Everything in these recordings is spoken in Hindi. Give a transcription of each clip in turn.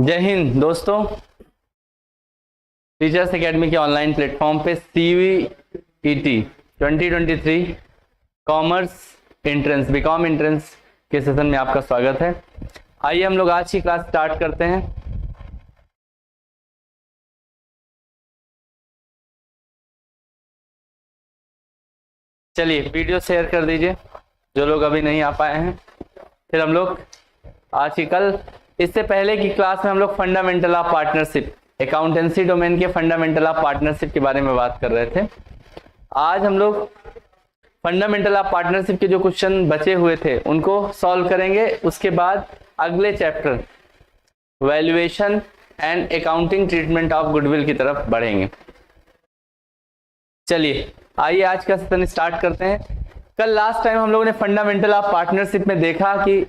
जय हिंद दोस्तों। टीचर्स एकेडमी के ऑनलाइन प्लेटफॉर्म पे CVET 2023 commerce entrance BCom entrance के सेशन में आपका स्वागत है। आइए हम लोग आज की क्लास स्टार्ट करते हैं। चलिए वीडियो शेयर कर दीजिए जो लोग अभी नहीं आ पाए हैं। फिर हम लोग आज की कल इससे पहले की क्लास में हम लोग fundamental of partnership accountancy domain के फंडामेंटल ऑफ पार्टनरशिप के बारे में बात कर रहे थे। आज हम लोग फंडामेंटल ऑफ पार्टनरशिप के जो क्वेश्चन बचे हुए थे उनको सॉल्व करेंगे। उसके बाद अगले chapter valuation and accounting treatment of goodwill की तरफ बढ़ेंगे। चलिए आइए आज का सेशन स्टार्ट करते हैं। कल लास्ट टाइम हम लोगों ने फंडामेंटल ऑफ पार्टनरशिप में देखा कि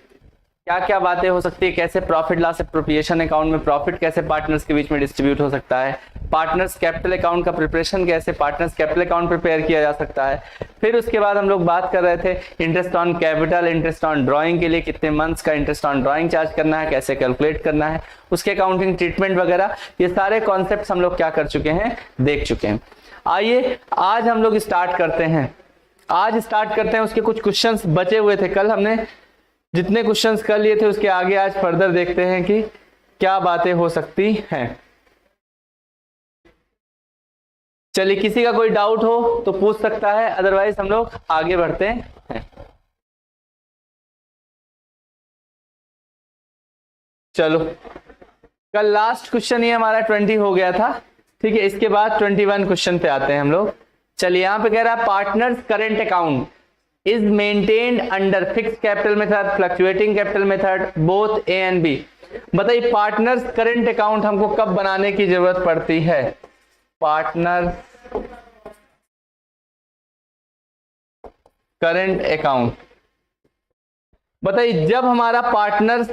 क्या क्या बातें हो सकती है, कैसे प्रॉफिट लॉस एप्रोप्रिएशन अकाउंट में प्रॉफिट कैसे पार्टनर्स के बीच में डिस्ट्रीब्यूट हो सकता है, पार्टनर्स कैपिटल अकाउंट का प्रिपरेशन कैसे पार्टनर्स कैपिटल अकाउंट प्रिपेयर किया जा सकता है। फिर उसके बाद हम लोग बात कर रहे थे interest on capital, interest on drawing के लिए कितने मंथ्स का इंटरेस्ट ऑन ड्राइंग चार्ज करना है, कैसे कैलकुलेट करना है, उसके अकाउंटिंग ट्रीटमेंट वगैरह। ये सारे कॉन्सेप्ट हम लोग क्या कर चुके हैं, देख चुके हैं। आइए आज हम लोग स्टार्ट करते हैं। उसके कुछ क्वेश्चंस बचे हुए थे। कल हमने जितने क्वेश्चंस कर लिए थे उसके आगे आज फर्दर देखते हैं कि क्या बातें हो सकती हैं। चलिए किसी का कोई डाउट हो तो पूछ सकता है, अदरवाइज हम लोग आगे बढ़ते हैं। चलो कल लास्ट क्वेश्चन ये हमारा 20 हो गया था, ठीक है। इसके बाद 21 क्वेश्चन पे आते हैं हम लोग। चलिए यहां पे कह रहा है partners current account is maintained under fixed capital method, fluctuating capital method, both A and B। बताइए पार्टनर्स करंट अकाउंट हमको कब बनाने की जरूरत पड़ती है। पार्टनर करंट अकाउंट बताइए जब हमारा पार्टनर्स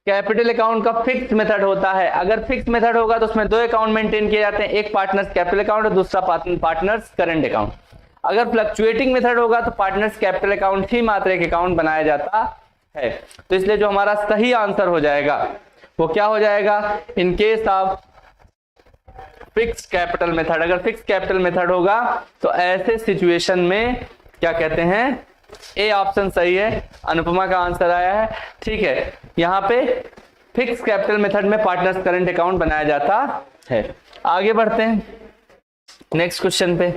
कैपिटल अकाउंट का फिक्स मेथड होता है। अगर फिक्स मेथड होगा तो उसमें दो अकाउंट मेंटेन किए जाते हैं, एक पार्टनर्स कैपिटल अकाउंट और दूसरा पार्टनर्स करंट अकाउंट। अगर फ्लक्चुएटिंग मेथड होगा तो पार्टनर्स कैपिटल अकाउंट ही मात्र एक अकाउंट बनाया जाता है। तो इसलिए जो हमारा सही आंसर हो जाएगा वो क्या हो जाएगा, इन case of fix capital method. अगर फिक्स कैपिटल मेथड होगा तो ऐसे सिचुएशन में क्या कहते हैं, ए ऑप्शन सही है। अनुपमा का आंसर आया है, ठीक है। यहां पे फिक्स कैपिटल मेथड में पार्टनर्स करंट अकाउंट बनाया जाता है। आगे बढ़ते हैं नेक्स्ट क्वेश्चन पे।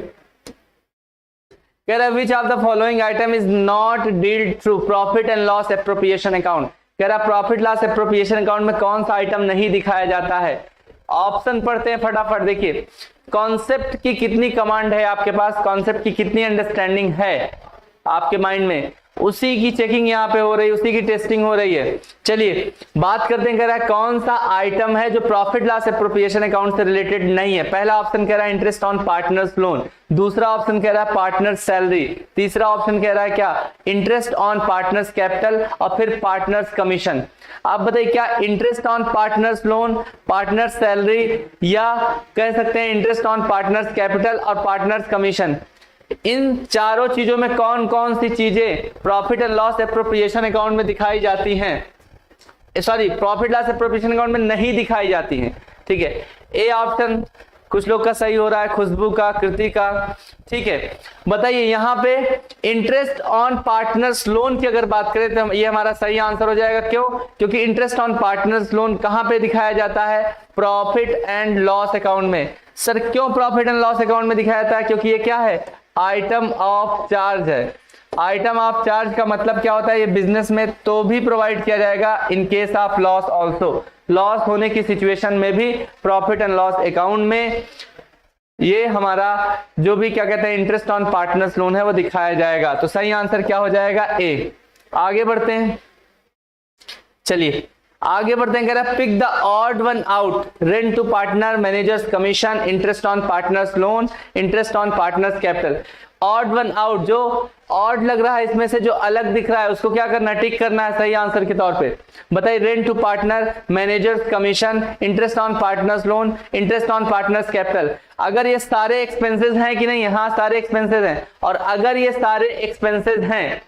कह रहा है which of the following item is not dealt through profit and loss appropriation account. कह रहा है प्रॉफिट लॉस एप्रोप्रिएशन अकाउंट में कौन सा आइटम नहीं दिखाया जाता है। ऑप्शन पढ़ते हैं फटाफट। देखिए कॉन्सेप्ट की कितनी कमांड है आपके पास, कॉन्सेप्ट की कितनी अंडरस्टैंडिंग है आपके माइंड में, उसी की चेकिंग यहाँ पे हो रही है, उसी की टेस्टिंग हो रही है। चलिए बात करते हैं। कह रहा है कौन सा आइटम है जो प्रॉफिट लॉस एप्रोप्रिएशन अकाउंट से रिलेटेड नहीं है। पहला ऑप्शन कह रहा है इंटरेस्ट ऑन पार्टनर्स लोन, दूसरा ऑप्शन कह रहा है पार्टनर्स सैलरी, तीसरा ऑप्शन कह रहा है क्या, इंटरेस्ट ऑन पार्टनर्स कैपिटल और फिर पार्टनर्स कमीशन। आप बताइए क्या interest on partners loan, partners salary या कह सकते हैं इंटरेस्ट ऑन पार्टनर्स कैपिटल और पार्टनर्स कमीशन, इन चारों चीजों में कौन कौन सी चीजें profit and loss appropriation account में दिखाई जाती हैं, sorry profit loss appropriation account में नहीं दिखाई जाती हैं, ठीक है। ए ऑप्शन कुछ लोग का सही हो रहा है, खुशबू का, कृति का, ठीक है। बताइए यहां पे इंटरेस्ट ऑन पार्टनर्स लोन की अगर बात करें तो ये हमारा सही आंसर हो जाएगा। क्यों, क्योंकि इंटरेस्ट ऑन पार्टनर्स लोन कहां पे दिखाया जाता है, प्रॉफिट एंड लॉस अकाउंट में। सर क्यों प्रॉफिट एंड लॉस अकाउंट में दिखाया जाता है, क्योंकि ये क्या है, आइटम ऑफ चार्ज है। आइटम ऑफ चार्ज का मतलब क्या होता है, ये बिजनेस में तो भी प्रोवाइड किया जाएगा, इन case of loss also, loss होने की सिचुएशन में भी प्रॉफिट एंड लॉस अकाउंट में ये हमारा जो भी क्या कहते हैं इंटरेस्ट ऑन पार्टनर्स लोन है वो दिखाया जाएगा। तो सही आंसर क्या हो जाएगा, ए। आगे बढ़ते हैं। चलिए आगे बढ़ते हैं। कह रहा है pick the odd one out, rent to partner, managers commission, interest on partners loan, interest on partners capital. Odd one out, जो ऑड लग रहा है इसमें से जो अलग दिख रहा है उसको क्या करना है, टिक करना है सही आंसर के तौर पे। बताइए rent to partner, managers commission, interest on partners loan, interest on partners capital. अगर ये सारे एक्सपेंसेस हैं कि नहीं, हाँ सारे एक्सपेंसेस हैं। और अगर ये सारे एक्सपेंसेस हैं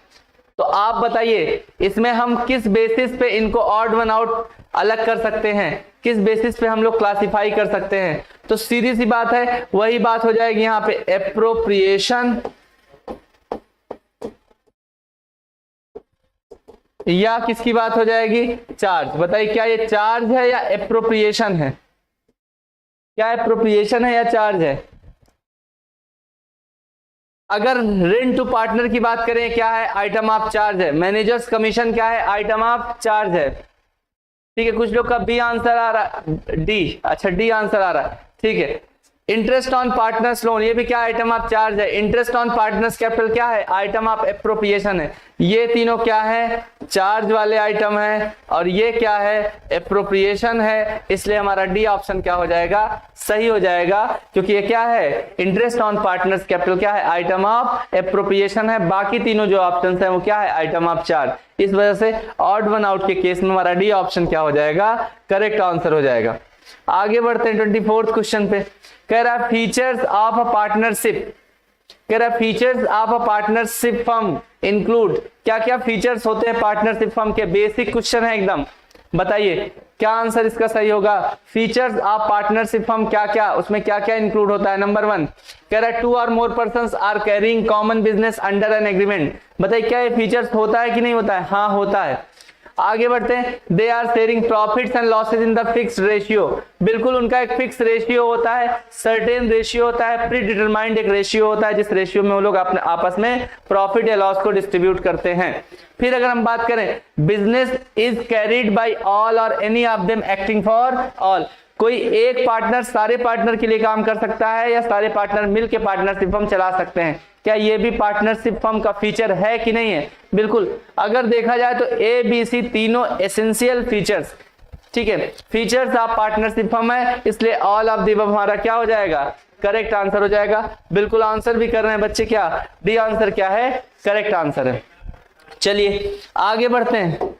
तो आप बताइए इसमें हम किस बेसिस पे इनको ऑड वन आउट अलग कर सकते हैं, किस बेसिस पे हम लोग क्लासिफाई कर सकते हैं? तो सीधी सी बात है, वही बात हो जाएगी यहाँ पे, एप्रोप्रिएशन या किसकी बात हो जाएगी, चार्ज। बताइए क्या ये चार्ज है या एप्रोप्रिएशन है? क्या एप्रोप्रिएशन है या चार्ज है? अगर रेंट टू पार्टनर की बात करें, क्या है, आइटम ऑफ चार्ज है। मैनेजर्स कमीशन क्या है, आइटम ऑफ चार्ज है। ठीक है, कुछ लोग का बी आंसर आ रहा, डी, अच्छा डी आंसर आ रहा है, ठीक है। इंटरेस्ट ऑन पार्टनर्स लोन, ये भी क्या आइटम ऑफ चार्ज है। इंटरेस्ट ऑन पार्टनर्स कैपिटल क्या है, आइटम ऑफ एप्रोप्रिएशन है। ये तीनों क्या है, चार्ज वाले आइटम है, और ये क्या है, एप्रोप्रिएशन है। इसलिए हमारा डी ऑप्शन क्या हो जाएगा, सही हो जाएगा, क्योंकि ये क्या है, इंटरेस्ट ऑन पार्टनर्स कैपिटल क्या है, आइटम ऑफ एप्रोप्रिएशन है। बाकी तीनों जो ऑप्शन है वो क्या है, आइटम ऑफ चार्ज। इस वजह से ऑड वन आउट के केस में हमारा डी ऑप्शन क्या हो जाएगा, करेक्ट आंसर हो जाएगा। आगे बढ़ते हैं 24th क्वेश्चन पे। कह रहा है फीचर्स ऑफ अ पार्टनरशिप, कह रहा है features of a partnership firm include, क्या क्या फीचर्स होते हैं पार्टनरशिप फर्म के। बेसिक क्वेश्चन है एकदम, बताइए क्या आंसर इसका सही होगा। फीचर्स ऑफ पार्टनरशिप फर्म क्या क्या, उसमें क्या क्या इंक्लूड होता है। नंबर 1 कह रहा है 2 or more persons are carrying common business under an agreement. बताइए क्या ये फीचर्स होता है कि नहीं होता है, हाँ होता है। आगे बढ़ते हैं, they are sharing profits and losses in the fixed ratio, बिल्कुल उनका एक फिक्स रेशियो होता है, सर्टेन रेशियो होता है, प्री डिटरमाइंड एक रेशियो होता है, जिस रेशियो में वो लोग अपने आपस में प्रॉफिट या लॉस को डिस्ट्रीब्यूट करते हैं। फिर अगर हम बात करें, business is carried by all or any of them acting for all, कोई एक पार्टनर सारे पार्टनर के लिए काम कर सकता है या सारे पार्टनर मिलकर पार्टनरशिप फर्म चला सकते हैं। क्या ये भी पार्टनरशिप फर्म का फीचर है कि नहीं है, बिल्कुल। अगर देखा जाए तो ए बी सी तीनों एसेंशियल फीचर्स, ठीक है, फीचर्स ऑफ पार्टनरशिप फर्म है, इसलिए ऑल ऑफ द अबव हमारा क्या हो जाएगा, करेक्ट आंसर हो जाएगा। बिल्कुल आंसर भी कर रहे हैं बच्चे, क्या डी आंसर क्या है, करेक्ट आंसर है। चलिए आगे बढ़ते हैं।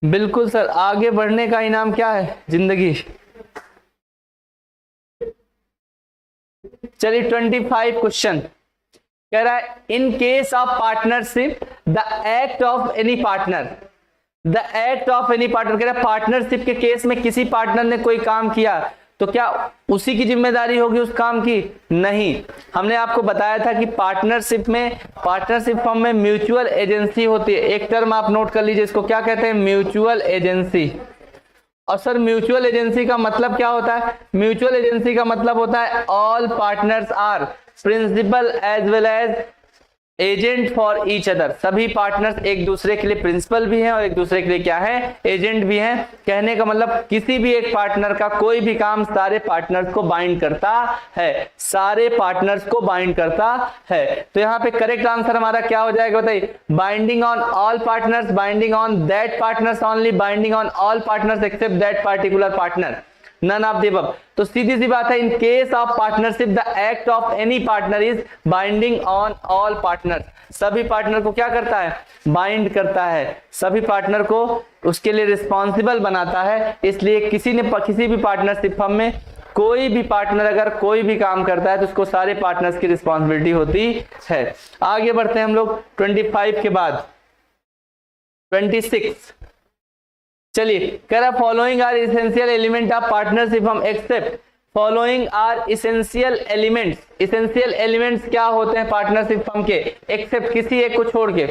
बिल्कुल सर, आगे बढ़ने का इनाम क्या है, जिंदगी। चलिए 25 क्वेश्चन कह रहा है, in case of partnership the act of any partner, the act of any partner, कह रहा है पार्टनरशिप के केस में किसी पार्टनर ने कोई काम किया तो क्या उसी की जिम्मेदारी होगी उस काम की, नहीं। हमने आपको बताया था कि पार्टनरशिप में, पार्टनरशिप फर्म में म्यूचुअल एजेंसी होती है। एक टर्म आप नोट कर लीजिए, इसको क्या कहते हैं, म्यूचुअल एजेंसी। और सर म्यूचुअल एजेंसी का मतलब क्या होता है, म्यूचुअल एजेंसी का मतलब होता है all partners are principal as well as agent for each other, सभी पार्टनर्स एक दूसरे के लिए प्रिंसिपल भी हैं और एक दूसरे के लिए क्या है, एजेंट भी हैं। कहने का मतलब किसी भी एक पार्टनर का कोई भी काम सारे पार्टनर्स को बाइंड करता है, सारे पार्टनर्स को बाइंड करता है। तो यहाँ पे करेक्ट आंसर हमारा क्या हो जाएगा, बताइए। Binding on all partners, binding on that partners only, binding on all partners except that particular partner, none of the above. तो सीधी सी बात है, in case of partnership the act of any partner is binding on all partner, सभी पार्टनर को क्या करता है, बाइंड करता है, सभी पार्टनर को उसके लिए रिस्पॉन्सिबल बनाता है। इसलिए किसी भी पार्टनरशिप फर्म में कोई भी पार्टनर अगर कोई भी काम करता है तो उसको सारे पार्टनर्स की रिस्पॉन्सिबिलिटी होती है। आगे बढ़ते हैं हम लोग 25 के बाद 26। चलिए कह रहा following are essential element of partnership firm except, following are essential elements, essential elements क्या होते हैं पार्टनरशिप फर्म के, एक्सेप्ट किसी एक को छोड़ के,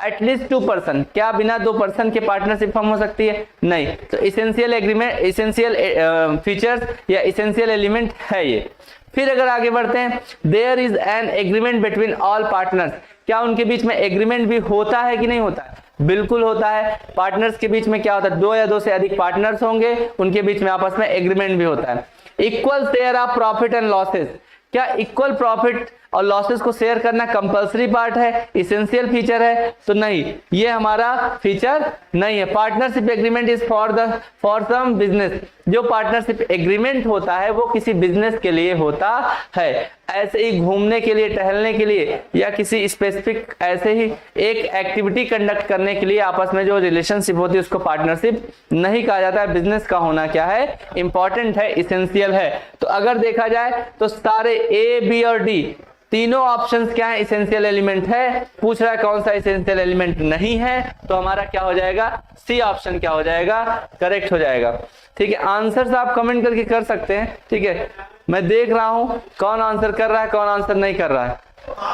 एटलीस्ट 2 पर्सन, क्या बिना 2 पर्सन के पार्टनरशिप फर्म हो सकती है, नहीं। तो इसेंशियल एग्रीमेंट, इसेंशियल फीचर्स या इसेंशियल एलिमेंट है ये। फिर अगर आगे बढ़ते हैं, there is an agreement between all partners, क्या उनके बीच में एग्रीमेंट भी होता है कि नहीं होता है, बिल्कुल होता है। पार्टनर्स के बीच में क्या होता है, 2 या 2 से अधिक पार्टनर्स होंगे, उनके बीच में आपस में एग्रीमेंट भी होता है। Equal share of profit and losses, क्या इक्वल प्रॉफिट और लॉसेस को शेयर करना कंपलसरी पार्ट है, इसेंशियल फीचर है, तो नहीं, ये हमारा फीचर नहीं है। Partnership agreement is for some business, जो पार्टनरशिप एग्रीमेंट होता है वो किसी बिजनेस के लिए होता है, ऐसे ही घूमने के लिए, टहलने के लिए, या किसी स्पेसिफिक ऐसे ही एक एक्टिविटी कंडक्ट करने के लिए आपस में जो रिलेशनशिप होती है उसको पार्टनरशिप नहीं कहा जाता है। बिजनेस का होना क्या है, इंपॉर्टेंट है, इसेंशियल है। तो अगर देखा जाए तो सारे ए बी और डी तीनों ऑप्शंस क्या है, इसेंशियल एलिमेंट है। पूछ रहा है कौन सा इसेंशियल एलिमेंट नहीं है, तो हमारा क्या हो जाएगा, सी ऑप्शन क्या हो जाएगा, करेक्ट हो जाएगा। ठीक है, आंसर्स आप कमेंट करके कर सकते हैं। ठीक है, मैं देख रहा हूं कौन आंसर कर रहा है कौन आंसर नहीं कर रहा है।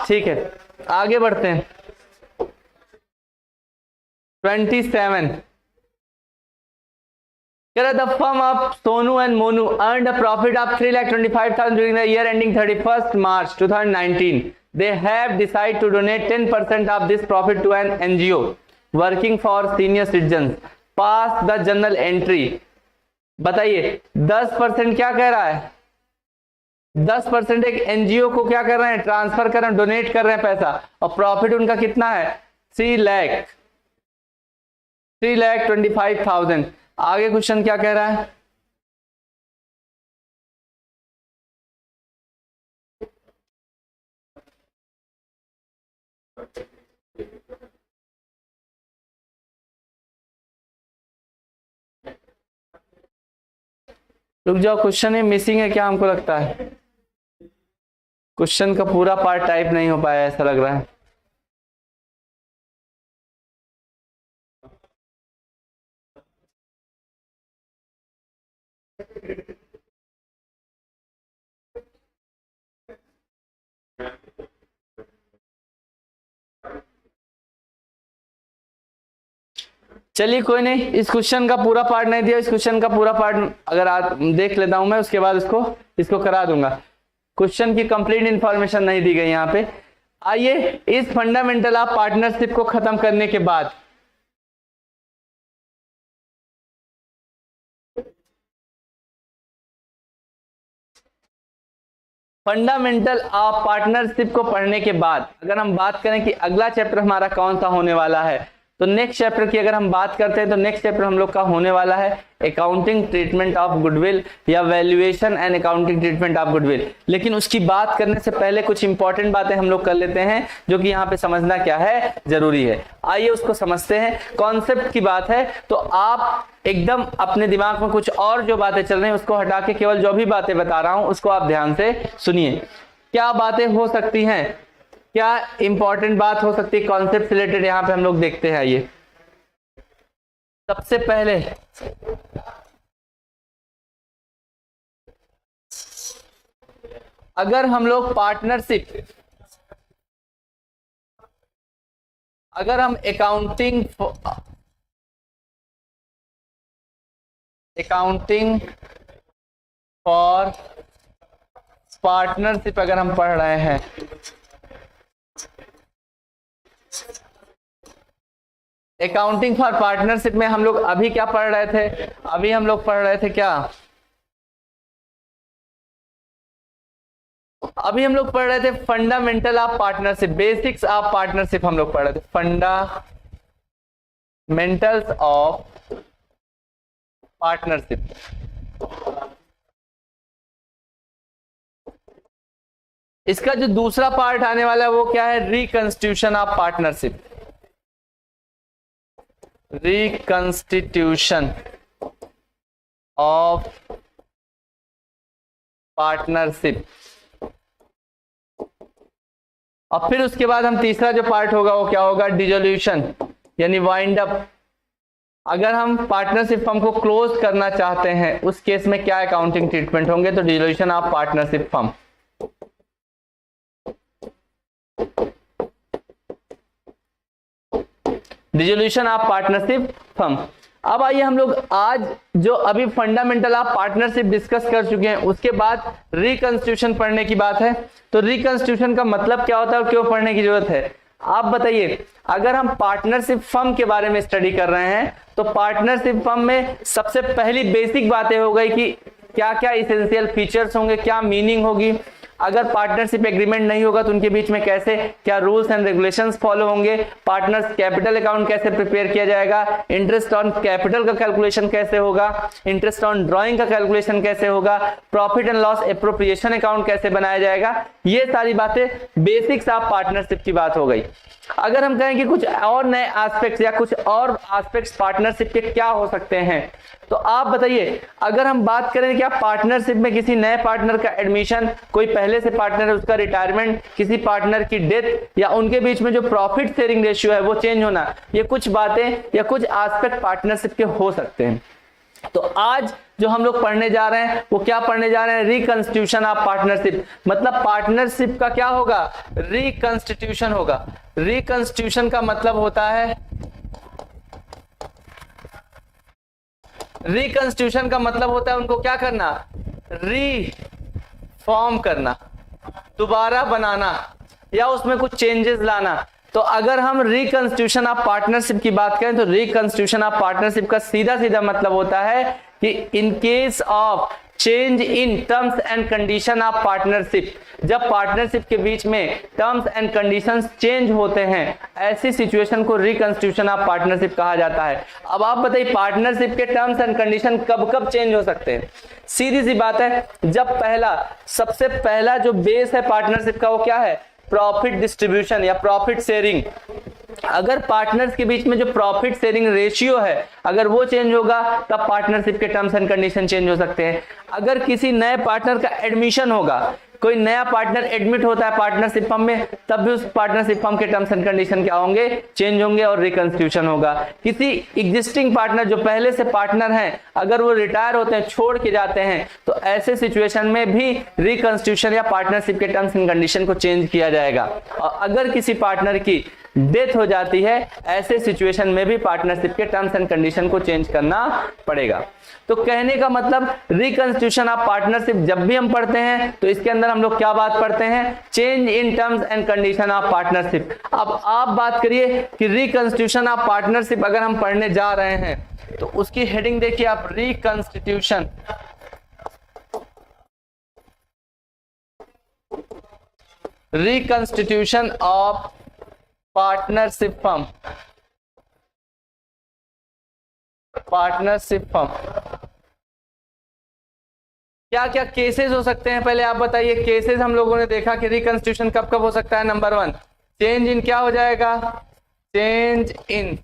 ठीक है, आगे बढ़ते हैं। 27 the firm of Sonu and Monu earned a profit of 3,25,000 during the year ending 31st March 2019. They have decided to donate 10% of this profit to an NGO working for senior citizens. Pass the journal entry. बताइए 10% क्या कह रहा है, 10% एक एनजीओ को क्या कर रहे हैं, ट्रांसफर कर रहे हैं, डोनेट कर रहे हैं पैसा, और प्रॉफिट उनका कितना है, 3,25,000। आगे क्वेश्चन क्या कह रहा है, रुक जाओ, क्वेश्चन है मिसिंग है क्या, हमको लगता है क्वेश्चन का पूरा पार्ट टाइप नहीं हो पाया ऐसा लग रहा है। चलिए कोई नहीं, इस क्वेश्चन का पूरा पार्ट नहीं दिया, इस क्वेश्चन का पूरा पार्ट अगर आप देख लेता हूं मैं, उसके बाद इसको करा दूंगा। क्वेश्चन की कंप्लीट इंफॉर्मेशन नहीं दी गई यहाँ पे। आइए इस फंडामेंटल ऑफ पार्टनरशिप को खत्म करने के बाद फंडामेंटल ऑफ पार्टनरशिप को पढ़ने के बाद अगर हम बात करें कि अगला चैप्टर हमारा कौन सा होने वाला है, तो नेक्स्ट चैप्टर की अगर हम बात करते हैं तो नेक्स्ट चैप्टर हम लोग का होने वाला है अकाउंटिंग ट्रीटमेंट ऑफ गुडविल या valuation and accounting treatment of goodwill. लेकिन उसकी बात करने से पहले कुछ इंपॉर्टेंट बातें हम लोग कर लेते हैं जो कि यहाँ पे समझना क्या है, जरूरी है। आइए उसको समझते हैं। कॉन्सेप्ट की बात है तो आप एकदम अपने दिमाग में कुछ और जो बातें चल रही हैं उसको हटा के केवल जो भी बातें बता रहा हूं उसको आप ध्यान से सुनिए। क्या बातें हो सकती हैं, क्या इंपॉर्टेंट बात हो सकती है कॉन्सेप्ट से रिलेटेड, यहां पे हम लोग देखते हैं। ये सबसे पहले अगर हम लोग पार्टनरशिप, अगर हम अकाउंटिंग फॉर पार्टनरशिप अगर हम पढ़ रहे हैं, अकाउंटिंग फॉर पार्टनरशिप में हम लोग अभी क्या पढ़ रहे थे, अभी हम लोग पढ़ रहे थे क्या, अभी हम लोग पढ़ रहे थे fundamental of partnership, basics of partnership हम लोग पढ़ रहे थे, फंडामेंटल्स ऑफ पार्टनरशिप। इसका जो दूसरा पार्ट आने वाला है वो क्या है, reconstitution of partnership, reconstitution of partnership. और फिर उसके बाद हम तीसरा जो पार्ट होगा वो क्या होगा, डिसोल्यूशन यानी वाइंड अप। अगर हम पार्टनरशिप फर्म को क्लोज करना चाहते हैं उस केस में क्या अकाउंटिंग ट्रीटमेंट होंगे, तो dissolution of partnership firm. Dissolution of partnership firm. अब आइए हम लोग आज जो अभी फंडामेंटल ऑफ पार्टनरशिप डिस्कस कर चुके हैं उसके बाद रिकंस्टिट्यूशन पढ़ने की बात है। तो रिकंस्टिट्यूशन का मतलब क्या होता है और क्यों पढ़ने की जरूरत है, आप बताइए। अगर हम पार्टनरशिप फर्म के बारे में स्टडी कर रहे हैं तो पार्टनरशिप फर्म में सबसे पहली बेसिक बातें हो गई कि क्या क्या इसेंशियल फीचर्स होंगे, क्या मीनिंग होगी, अगर पार्टनरशिप एग्रीमेंट नहीं होगा तो उनके बीच में कैसे क्या रूल्स एंड रेगुलेशंस फॉलो होंगे, पार्टनर्स कैपिटल अकाउंट कैसे प्रिपेयर किया जाएगा, इंटरेस्ट ऑन कैपिटल का कैलकुलेशन कैसे होगा, इंटरेस्ट ऑन ड्राइंग का कैलकुलेशन कैसे होगा, profit and loss appropriation account कैसे बनाया जाएगा। ये सारी बातें बेसिक्स ऑफ पार्टनरशिप की बात हो गई। अगर हम कहें कि कुछ और नए एस्पेक्ट्स या कुछ और एस्पेक्ट्स पार्टनरशिप के क्या हो सकते हैं, तो आप बताइए। अगर हम बात करें कि आप पार्टनरशिप में किसी नए पार्टनर का एडमिशन, कोई पहले से पार्टनर है उसका रिटायरमेंट, किसी पार्टनर की डेथ, या उनके बीच में जो प्रॉफिट शेयरिंग रेशियो है वो चेंज होना, ये कुछ बातें या कुछ एस्पेक्ट पार्टनरशिप के हो सकते हैं। तो आज जो हम लोग पढ़ने जा रहे हैं वो क्या पढ़ने जा रहे हैं? Reconstitution of partnership. मतलब पार्टनरशिप का क्या होगा? रिकंस्टिट्यूशन होगा। रिकंस्टिट्यूशन का मतलब होता है, रिकंस्टिट्यूशन का मतलब होता है उनको क्या करना? रीफॉर्म करना, दोबारा बनाना, या उसमें कुछ चेंजेस लाना। तो अगर हम रिकंस्टिट्यूशन ऑफ पार्टनरशिप की बात करें तो रिकंस्टिट्यूशन ऑफ पार्टनरशिप का सीधा सीधा मतलब होता है कि इन case of change in terms and condition of partnership, जब पार्टनरशिप के बीच में टर्म्स एंड कंडीशंस चेंज होते हैं, ऐसी सिचुएशन को रिकंस्टिट्यूशन ऑफ पार्टनरशिप कहा जाता है। अब आप बताइए पार्टनरशिप के टर्म्स एंड कंडीशन कब कब चेंज हो सकते हैं? सीधी सी बात है, जब सबसे पहला जो बेस है पार्टनरशिप का वो क्या है? प्रॉफिट डिस्ट्रीब्यूशन या प्रॉफिट शेयरिंग। अगर पार्टनर्स के बीच में जो प्रॉफिट शेयरिंग रेशियो है अगर वो चेंज होगा तब पार्टनरशिप के टर्म्स एंड कंडीशन चेंज हो सकते हैं। अगर किसी नए पार्टनर का एडमिशन होगा, कोई नया पार्टनर एडमिट होता है पार्टनरशिप फर्म में, तब भी उस पार्टनरशिप फर्म के टर्म्स एंड कंडीशन क्या होंगे? चेंज होंगे और रिकंस्टिट्यूशन होगा। किसी एग्जिस्टिंग पार्टनर जो पहले से पार्टनर हैं अगर वो रिटायर होते हैं, छोड़ के जाते हैं, तो ऐसे सिचुएशन में भी रिकंस्टिट्यूशन या पार्टनरशिप के टर्म्स एंड कंडीशन को चेंज किया जाएगा। और अगर किसी पार्टनर की डेथ हो जाती है, ऐसे सिचुएशन में भी पार्टनरशिप के टर्म्स एंड कंडीशन को चेंज करना पड़ेगा। तो कहने का मतलब रिकंस्टिट्यूशन ऑफ पार्टनरशिप जब भी हम पढ़ते हैं तो इसके अंदर हम लोग क्या बात पढ़ते हैं? Change in terms and condition of partnership. अब आप बात करिए कि रिकंस्टिट्यूशन ऑफ पार्टनरशिप अगर हम पढ़ने जा रहे हैं तो उसकी हेडिंग देखिए आप, reconstitution. Reconstitution of partnership firm, partnership firm. क्या क्या केसेस हो सकते हैं पहले आप बताइए। केसेस हम लोगों ने देखा कि रिकंस्टिट्यूशन कब कब हो सकता है। नंबर 1, चेंज इन क्या हो जाएगा? Change in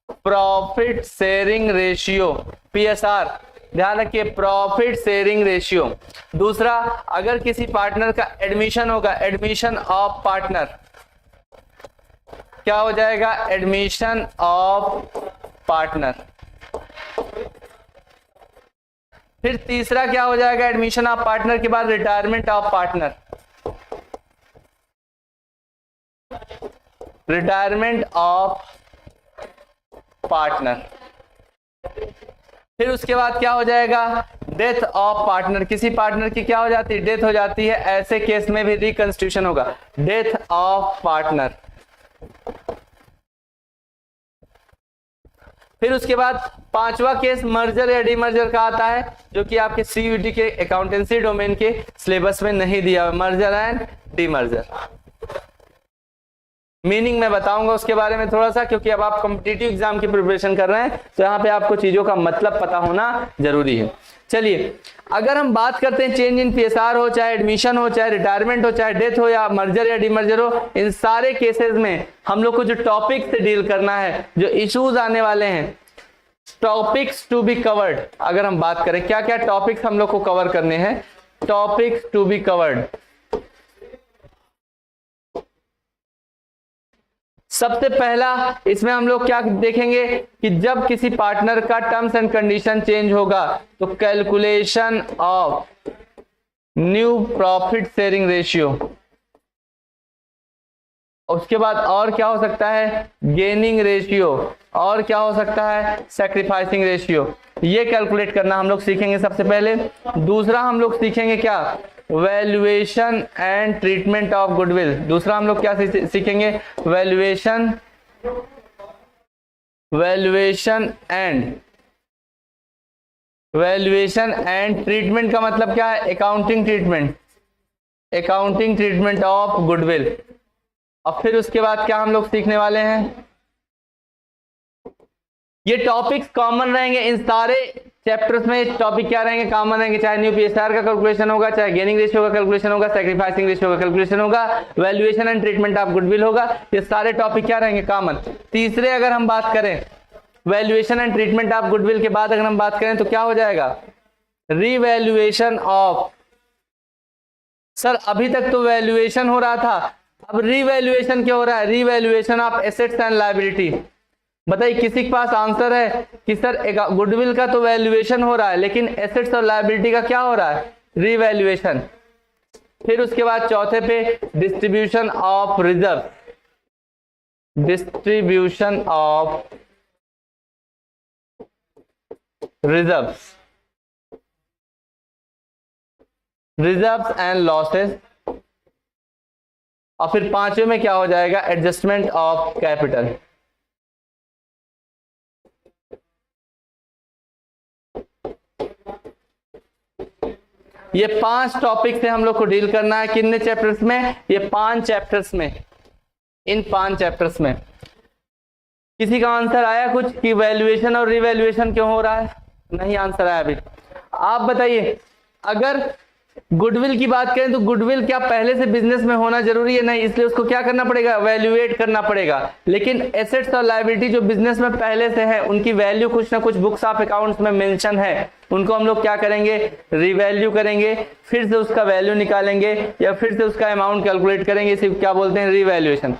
profit sharing ratio, PSR। ध्यान रखिए, प्रॉफिट शेयरिंग रेशियो। दूसरा, अगर किसी पार्टनर का एडमिशन होगा, एडमिशन ऑफ पार्टनर, क्या हो जाएगा? Admission of partner. फिर तीसरा क्या हो जाएगा? एडमिशन ऑफ पार्टनर के बाद retirement of partner, retirement of partner. फिर उसके बाद क्या हो जाएगा? Death of partner. किसी पार्टनर की क्या हो जाती है? डेथ हो जाती है। ऐसे केस में भी रिकंस्टिट्यूशन होगा, डेथ ऑफ पार्टनर। फिर उसके बाद पांचवा केस मर्जर या डीमर्जर का आता है, जो कि आपके CUET के अकाउंटेंसी डोमेन के सिलेबस में नहीं दिया हुआ। मर्जर एंड डीमर्जर मीनिंग मैं बताऊंगा उसके बारे में थोड़ा सा, क्योंकि अब आप कॉम्पिटिटिव एग्जाम की प्रिपरेशन कर रहे हैं तो यहाँ पे आपको चीजों का मतलब पता होना जरूरी है। चलिए, अगर हम बात करते हैं चेंज इन PSR हो, चाहे एडमिशन हो, चाहे रिटायरमेंट हो, चाहे डेथ हो, या मर्जर या डीमर्जर हो, इन सारे केसेस में हम लोग को जो टॉपिक से डील करना है, जो इश्यूज आने वाले हैं, टॉपिक्स टू बी कवर्ड। अगर हम बात करें क्या क्या टॉपिक्स हम लोग को कवर करने हैं, टॉपिक्स टू बी कवर्ड। सबसे पहला इसमें हम लोग क्या देखेंगे कि जब किसी पार्टनर का टर्म्स एंड कंडीशन चेंज होगा तो calculation of new profit sharing ratio. उसके बाद और क्या हो सकता है? Gaining ratio. और क्या हो सकता है? Sacrificing ratio. ये कैलकुलेट करना हम लोग सीखेंगे सबसे पहले। दूसरा हम लोग सीखेंगे क्या? Valuation and treatment of goodwill. दूसरा हम लोग क्या सीखेंगे? वैल्यूएशन एंड ट्रीटमेंट का मतलब क्या है? Accounting treatment of goodwill. और फिर उसके बाद क्या हम लोग सीखने वाले हैं? ये टॉपिक्स कॉमन रहेंगे इन सारे चैप्टर्स में टॉपिक क्या रहेंगे, कॉमन रहेंगे, चाहे न्यू पीएसआर का कैलकुलेशन होगा, चाहे गेनिंग रेशियो का कैलकुलेशन होगा, सैक्रिफाइसिंग रेशियो का कैलकुलेशन होगा, valuation and treatment of goodwill होगा, ये सारे टॉपिक क्या रहेंगे, कॉमन। तीसरे अगर हम बात करें valuation and treatment of goodwill के बाद अगर हम बात करें तो क्या हो जाएगा, रीवैल्यूएशन ऑफ। सर अभी तक तो वैल्यूएशन हो रहा था, अब रीवैल्यूएशन क्या हो रहा है, revaluation of assets and liability. बताइए किसी के पास आंसर है कि सर गुडविल का तो वैल्यूएशन हो रहा है लेकिन एसेट्स और लायबिलिटी का क्या हो रहा है, रीवैल्यूएशन। फिर उसके बाद चौथे पे distribution of reserve, distribution of reserves, reserves and losses. और फिर पांचवें में क्या हो जाएगा, एडजस्टमेंट ऑफ कैपिटल। ये 5 टॉपिक से हम लोग को डील करना है, कितने चैप्टर्स में, ये 5 चैप्टर्स में। इन 5 चैप्टर्स में किसी का आंसर आया कुछ कि वैल्यूएशन और रिवैल्यूएशन क्यों हो रहा है, नहीं आंसर आया अभी। आप बताइए अगर गुडविल की बात करें तो गुडविल क्या पहले से बिजनेस में होना जरूरी है, नहीं, इसलिए उसको क्या करना पड़ेगा, वैल्यूएट करना पड़ेगा। लेकिन एसेट्स और लायबिलिटी जो बिजनेस में पहले से है उनकी वैल्यू कुछ ना कुछ बुक्स ऑफ अकाउंट्स में मेंशन है, उनको हम लोग क्या करेंगे, रिवैल्यू करेंगे, फिर से उसका वैल्यू निकालेंगे या फिर से उसका अमाउंट कैलकुलेट करेंगे, इसे क्या बोलते हैं, रिवैल्यूएशन।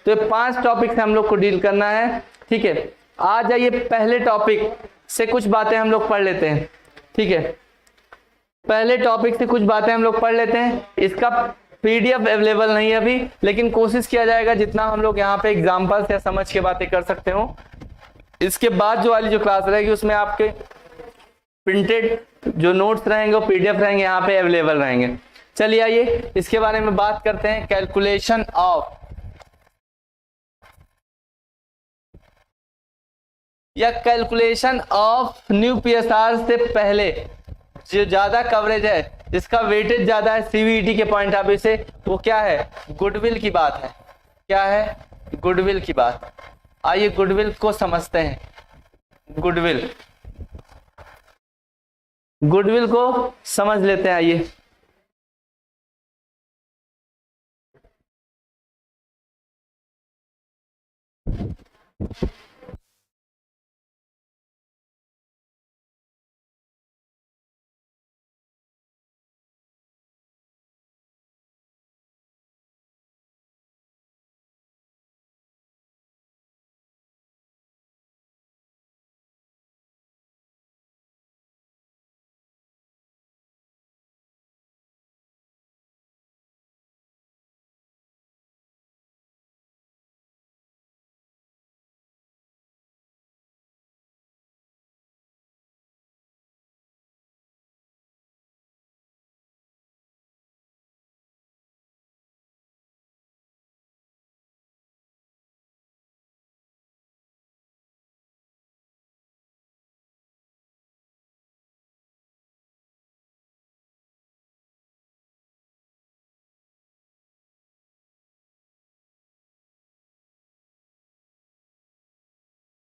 तो ये 5 टॉपिक से हम लोग को डील करना है, ठीक है। आ जाइए पहले टॉपिक से कुछ बातें हम लोग पढ़ लेते हैं, ठीक है। पहले टॉपिक से कुछ बातें हम लोग पढ़ लेते हैं। इसका पीडीएफ अवेलेबल नहीं है अभी, लेकिन कोशिश किया जाएगा जितना हम लोग यहाँ पे एग्जांपल्स या समझ के बातें कर सकते हो। इसके बाद जो वाली जो क्लास रहेगी उसमें आपके प्रिंटेड जो नोट्स रहेंगे वो पीडीएफ रहेंगे, यहाँ पे अवेलेबल रहेंगे। चलिए आइए इसके बारे में बात करते हैं। कैलकुलेशन ऑफ या कैलकुलेशन ऑफ न्यू पीएसआर से पहले जो ज्यादा कवरेज है, जिसका वेटेज ज्यादा है सीवीईटी के पॉइंट ऑफ व्यू से, वो क्या है, गुडविल की बात है। क्या है, गुडविल की बात। आइए गुडविल को समझते हैं। गुडविल, गुडविल को समझ लेते हैं। आइए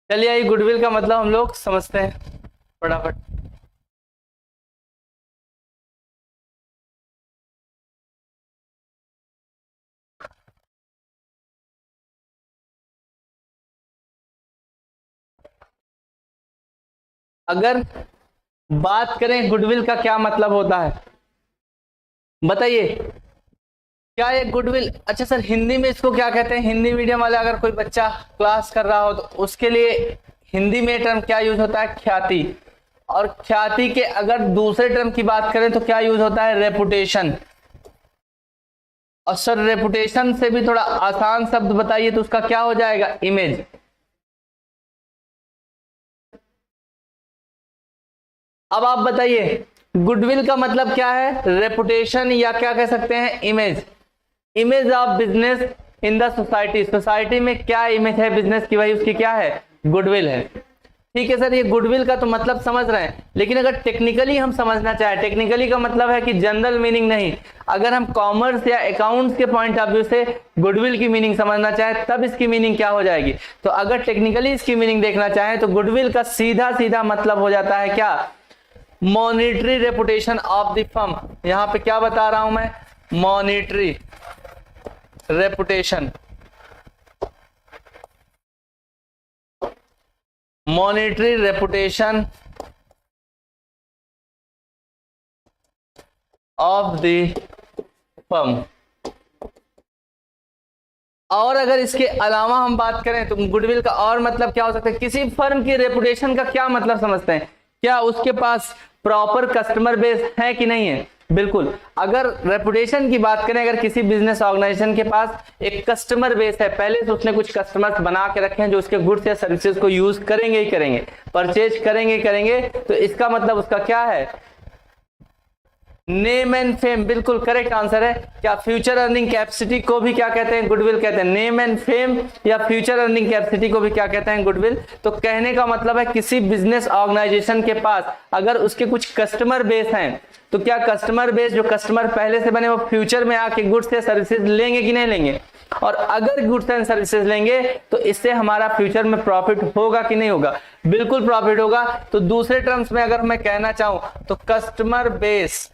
चलिए आइए गुडविल का मतलब हम लोग समझते हैं फटाफट। अगर बात करें गुडविल का क्या मतलब होता है, बताइए क्या ये गुडविल, अच्छा सर हिंदी में इसको क्या कहते हैं, हिंदी मीडियम वाले अगर कोई बच्चा क्लास कर रहा हो तो उसके लिए हिंदी में टर्म क्या यूज होता है, ख्याति। और ख्याति के अगर दूसरे टर्म की बात करें तो क्या यूज होता है, रेपुटेशन। और सर रेपुटेशन से भी थोड़ा आसान शब्द बताइए तो उसका क्या हो जाएगा, इमेज। अब आप बताइए गुडविल का मतलब क्या है, रेपुटेशन या क्या कह सकते हैं, image. Image of business in the society, society में क्या इमेज है बिजनेस की, भाई उसकी क्या है, गुडविल है। ठीक है सर, ये गुडविल का तो मतलब समझ रहे हैं, लेकिन अगर टेक्निकली हम समझना चाहें, टेक्निकली का मतलब है कि जनरल मीनिंग नहीं, अगर हम कॉमर्स या अकाउंट्स के पॉइंट ऑफ व्यू से गुडविल की मीनिंग समझना चाहें तब इसकी मीनिंग क्या हो जाएगी। तो अगर टेक्निकली इसकी मीनिंग देखना चाहें तो गुडविल का सीधा सीधा मतलब हो जाता है क्या, monetary reputation of the firm, यहां पे क्या बता रहा हूं मैं, monetary reputation, monetary reputation of the firm. और अगर इसके अलावा हम बात करें तो गुडविल का और मतलब क्या हो सकता है, किसी फर्म की रेपुटेशन का क्या मतलब समझते हैं, क्या उसके पास प्रॉपर कस्टमर बेस है कि नहीं है। बिल्कुल, अगर रेपुटेशन की बात करें, अगर किसी बिजनेस ऑर्गेनाइजेशन के पास एक कस्टमर बेस है, पहले से उसने कुछ कस्टमर्स बना के रखे हैं जो उसके गुड्स या सर्विसेज को यूज करेंगे ही करेंगे, परचेज करेंगे, तो इसका मतलब उसका क्या है, नेम एंड फेम। बिल्कुल करेक्ट आंसर है। क्या फ्यूचर अर्निंग कैपेसिटी को भी क्या कहते हैं, गुडविल कहते हैं। नेम एंड फेम या फ्यूचर अर्निंग कैपेसिटी को भी क्या कहते हैं, गुडविल। तो कहने का मतलब है किसी बिजनेस ऑर्गेनाइजेशन के पास अगर उसके कुछ कस्टमर बेस हैं, तो क्या कस्टमर बेस, जो कस्टमर पहले से बने, वो फ्यूचर में आके गुड्स या सर्विसेज लेंगे कि नहीं लेंगे, और अगर गुड्स एंड सर्विसेज लेंगे तो इससे हमारा फ्यूचर में प्रॉफिट होगा कि नहीं होगा, बिल्कुल प्रॉफिट होगा। तो दूसरे टर्म्स में अगर मैं कहना चाहूं तो customer base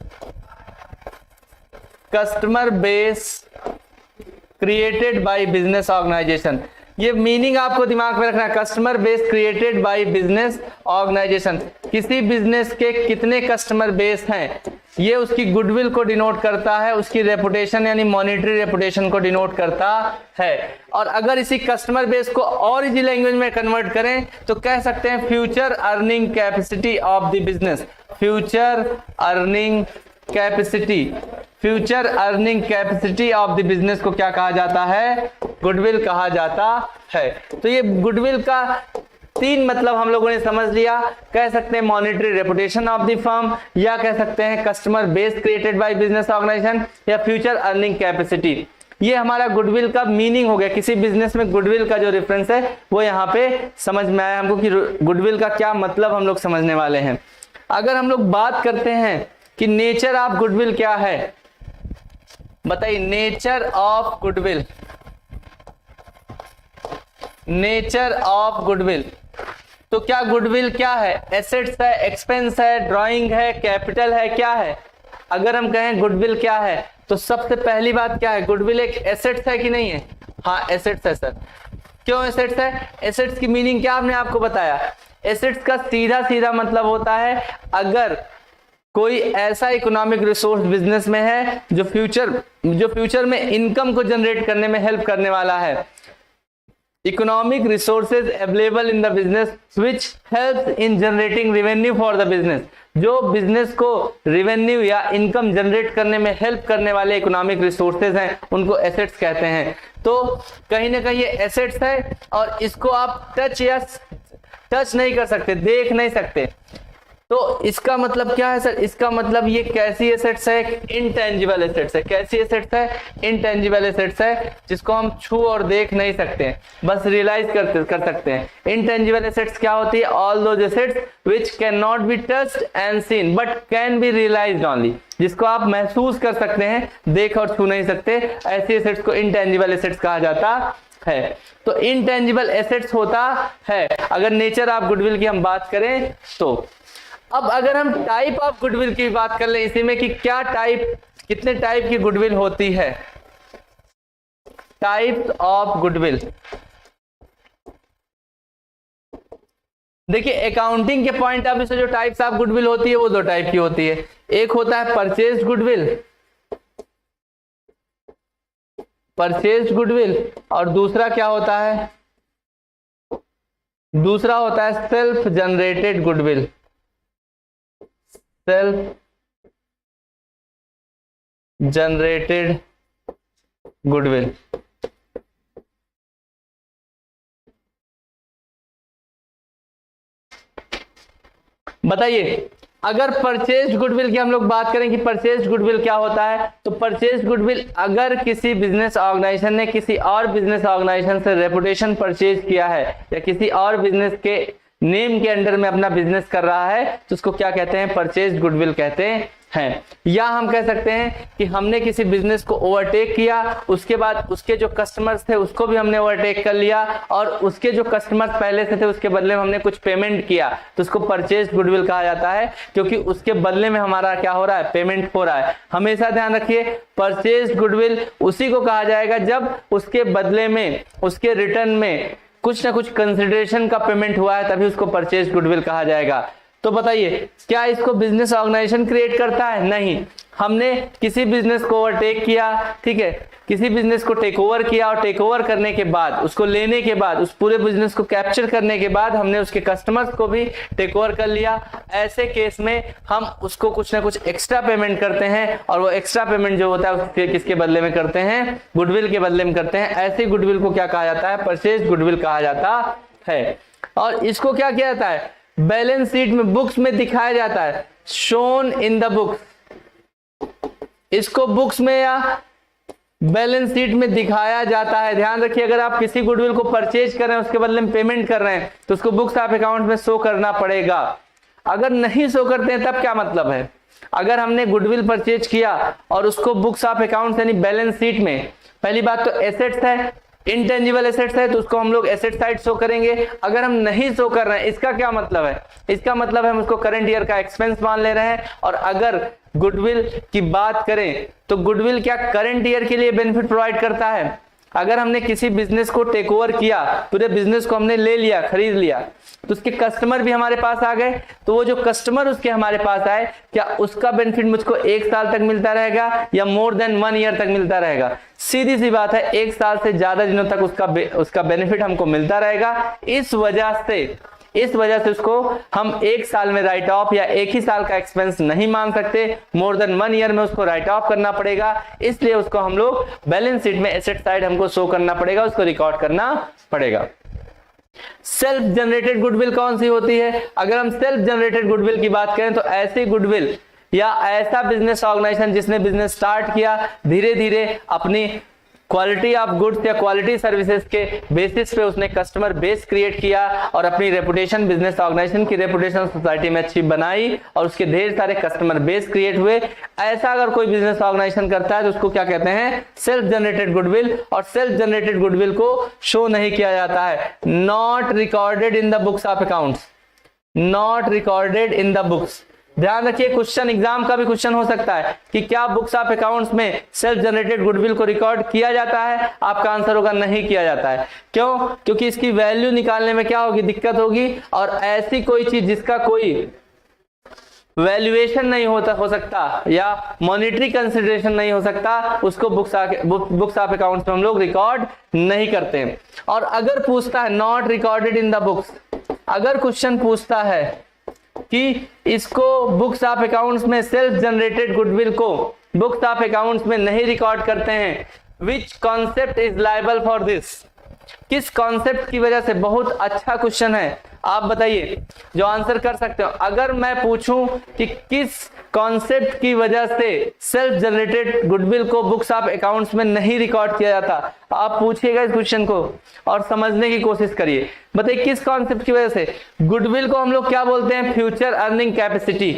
created by business organisation, ये मीनिंग आपको दिमाग में रखना है। Customer base created by business organisation, किसी बिजनेस के कितने कस्टमर बेस हैं, ये उसकी गुडविल को डिनोट करता है, उसकी रेपुटेशन यानी मॉनिटरी रेपुटेशन को डिनोट करता है। और अगर इसी कस्टमर बेस को और इजी लैंग्वेज में कन्वर्ट करें तो कह सकते हैं future earning capacity of the business, future earning capacity of the business को क्या कहा जाता है, गुडविल कहा जाता है। तो ये गुडविल का तीन मतलब हम लोगों ने समझ लिया, कह सकते हैं monetary reputation of the firm, या कह सकते हैं customer base created by business organisation, या फ्यूचर अर्निंग कैपेसिटी। ये हमारा गुडविल का मीनिंग हो गया। किसी बिजनेस में गुडविल का जो रेफरेंस है वो यहाँ पे समझ में आया हमको कि गुडविल का क्या मतलब हम लोग समझने वाले हैं। अगर हम लोग बात करते हैं कि नेचर ऑफ गुडविल क्या है, बताइए nature of goodwill, nature of goodwill. तो क्या गुडविल क्या है, एसेट्स है, एक्सपेंस है, ड्राइंग है, कैपिटल है, क्या है। अगर हम कहें गुडविल क्या है तो सबसे पहली बात क्या है, गुडविल एक एसेट्स है कि नहीं है, हाँ एसेट्स है सर। क्यों एसेट्स है, एसेट्स की मीनिंग क्या हमने आपको बताया, एसेट्स का सीधा सीधा मतलब होता है अगर कोई ऐसा इकोनॉमिक रिसोर्स बिजनेस में है जो फ्यूचर में इनकम को जनरेट करने में हेल्प करने वाला है। Economic resources available in the business which helps in generating revenue for the business, जो बिजनेस को रेवेन्यू या इनकम जनरेट करने में हेल्प करने वाले इकोनॉमिक रिसोर्सेज हैं उनको एसेट्स कहते हैं। तो कहीं ना कहीं ये एसेट्स है और इसको आप टच नहीं कर सकते, देख नहीं सकते। तो इसका मतलब क्या है सर, इसका मतलब ये कैसी एसेट्स है, इनटेंजिबल एसेट्स है। कैसी एसेट्स है, इनटेंजिबल एसेट्स है जिसको हम छू और देख नहीं सकते, बस रियलाइज कर सकते हैं। इनटेंजिबल एसेट्स क्या होती है, all those assets which can not be touched and seen but can be realised only, जिसको आप महसूस कर सकते हैं, देख और छू नहीं सकते, ऐसी एसेट्स को इनटेंजिबल एसेट्स कहा जाता है। तो इनटेंजिबल एसेट्स होता है अगर नेचर ऑफ गुडविल की हम बात करें तो। अब अगर हम टाइप ऑफ गुडविल की बात कर ले इसी में कि क्या टाइप, कितने टाइप की गुडविल होती है, टाइप्स ऑफ गुडविल। देखिए अकाउंटिंग के पॉइंट ऑफ व्यू से जो टाइप्स ऑफ गुडविल होती है वो दो टाइप की होती है। एक होता है परचेज गुडविल और दूसरा क्या होता है, दूसरा होता है self generated goodwill, self generated goodwill. बताइए अगर परचेज गुडविल की हम लोग बात करें कि परचेज गुडविल क्या होता है, तो परचेज गुडविल अगर किसी बिजनेस ऑर्गेनाइजेशन ने किसी और बिजनेस ऑर्गेनाइजेशन से रेपुटेशन परचेज किया है या किसी और बिजनेस के नेम के अंडर में अपना बिजनेस कर रहा है तो उसको क्या कहते हैं, परचेज गुडविल कहते हैं। या हम कह सकते हैं कि हमने किसी बिजनेस को ओवरटेक किया, उसके बाद उसके जो कस्टमर्स थे उसको भी हमने ओवरटेक कर लिया, और उसके जो कस्टमर्स पहले से थे उसके बदले में हमने कुछ पेमेंट किया, तो उसको परचेज गुडविल कहा जाता है, क्योंकि उसके बदले में हमारा क्या हो रहा है, पेमेंट हो रहा है। हमेशा ध्यान रखिए, परचेज गुडविल उसी को कहा जाएगा जब उसके बदले में, उसके रिटर्न में कुछ ना कुछ कंसिडरेशन का पेमेंट हुआ है, तभी उसको परचेज गुडविल कहा जाएगा। तो बताइए, क्या इसको बिजनेस ऑर्गेनाइजेशन क्रिएट करता है? नहीं। हमने किसी बिजनेस को ओवरटेक किया, ठीक है, किसी बिजनेस को टेक ओवर किया, और टेक ओवर करने के बाद, उसको लेने के बाद, उस पूरे बिजनेस को कैप्चर करने के बाद हमने उसके कस्टमर्स को भी टेक ओवर कर लिया। ऐसे केस में हम उसको कुछ ना कुछ एक्स्ट्रा पेमेंट करते हैं, और वो एक्स्ट्रा पेमेंट जो होता है उसके किसके बदले में करते हैं? गुडविल के बदले में करते हैं। ऐसे गुडविल को क्या कहा जाता है? परचेज गुडविल कहा जाता है। और इसको क्या किया जाता है? बैलेंस शीट में, बुक्स में दिखाया जाता है, शोन इन द बुक्स। इसको बुक्स में या बैलेंस शीट में दिखाया जाता है। ध्यान रखिए, अगर आप किसी गुडविल को परचेज कर रहे हैं, उसके बदले में पेमेंट कर रहे हैं, तो उसको बुक्स ऑफ अकाउंट में शो करना पड़ेगा। अगर नहीं शो करते हैं तब क्या मतलब है? अगर हमने गुडविल परचेज किया और उसको बुक्स ऑफ अकाउंट यानी बैलेंस शीट में, पहली बात तो एसेट्स है, इंटेंजिबल एसेट्स है, तो उसको हम लोग एसेट साइड शो करेंगे। अगर हम नहीं शो कर रहे हैं, इसका क्या मतलब है? इसका मतलब है हम उसको करंट ईयर का एक्सपेंस मान ले रहे हैं। और अगर गुडविल की बात करें तो गुडविल क्या करंट ईयर के लिए बेनिफिट प्रोवाइड करता है? अगर हमने किसी बिजनेस को टेक ओवर किया, पूरे बिजनेस को हमने ले लिया, खरीद लिया, तो उसके कस्टमर भी हमारे पास आ गए, तो वो जो कस्टमर उसके हमारे पास आए, क्या उसका बेनिफिट मुझको 1 साल तक मिलता रहेगा या मोर देन 1 ईयर तक मिलता रहेगा? सीधी सी बात है, 1 साल से ज्यादा दिनों तक उसका बेनिफिट हमको मिलता रहेगा। इस वजह से उसको हम 1 साल में राइट ऑफ या 1 ही साल का एक्सपेंस नहीं मान सकते, मोर देन 1 ईयर में उसको राइट ऑफ करना पड़ेगा। इसलिए उसको हम लोग बैलेंस शीट में एसेट साइड हमको शो करना पड़ेगा, उसको रिकॉर्ड करना पड़ेगा। सेल्फ जनरेटेड गुडविल कौन सी होती है? अगर हम सेल्फ जनरेटेड गुडविल की बात करें तो ऐसी गुडविल या ऐसा बिजनेस ऑर्गेनाइजेशन जिसने बिजनेस स्टार्ट किया, धीरे धीरे अपनी क्वालिटी ऑफ गुड्स या क्वालिटी सर्विसेज के बेसिस पे उसने कस्टमर बेस क्रिएट किया और अपनी रेपुटेशन, बिजनेस ऑर्गेनाइजेशन की रेपुटेशन सोसाइटी में अच्छी बनाई और उसके ढेर सारे कस्टमर बेस क्रिएट हुए। ऐसा अगर कोई बिजनेस ऑर्गेनाइजेशन करता है तो उसको क्या कहते हैं? Self generated goodwill. और सेल्फ जनरेटेड गुडविल को शो नहीं किया जाता है, not recorded in the books of accounts, not recorded in the books. ध्यान रखिए, क्वेश्चन एग्जाम का भी क्वेश्चन हो सकता है कि क्या बुक्स ऑफ अकाउंट्स में सेल्फ जनरेटेड गुडविल को रिकॉर्ड किया जाता है? आपका आंसर होगा नहीं किया जाता है। क्यों? क्योंकि इसकी वैल्यू निकालने में क्या होगी? दिक्कत होगी। और ऐसी कोई चीज जिसका कोई वैल्यूएशन नहीं हो सकता या मॉनिटरी कंसिडरेशन नहीं हो सकता, उसको बुक्स ऑफ अकाउंट्स में हम लोग रिकॉर्ड नहीं करते। और अगर पूछता है not recorded in the books, अगर क्वेश्चन पूछता है कि इसको बुक्स ऑफ अकाउंट्स में, सेल्फ जनरेटेड गुडविल को बुक्स ऑफ अकाउंट्स में नहीं रिकॉर्ड करते हैं, विच concept is liable for this? किस कॉन्सेप्ट की वजह से? बहुत अच्छा क्वेश्चन है, आप बताइए जो आंसर कर सकते हो। अगर मैं पूछूं कि किस कॉन्सेप्ट की वजह से सेल्फ जनरेटेड गुडविल को बुक्स ऑफ अकाउंट्स में नहीं रिकॉर्ड किया जाता, आप पूछिएगा इस क्वेश्चन को और समझने की कोशिश करिए। बताइए किस कॉन्सेप्ट की वजह से? गुडविल को हम लोग क्या बोलते हैं? Future earning capacity.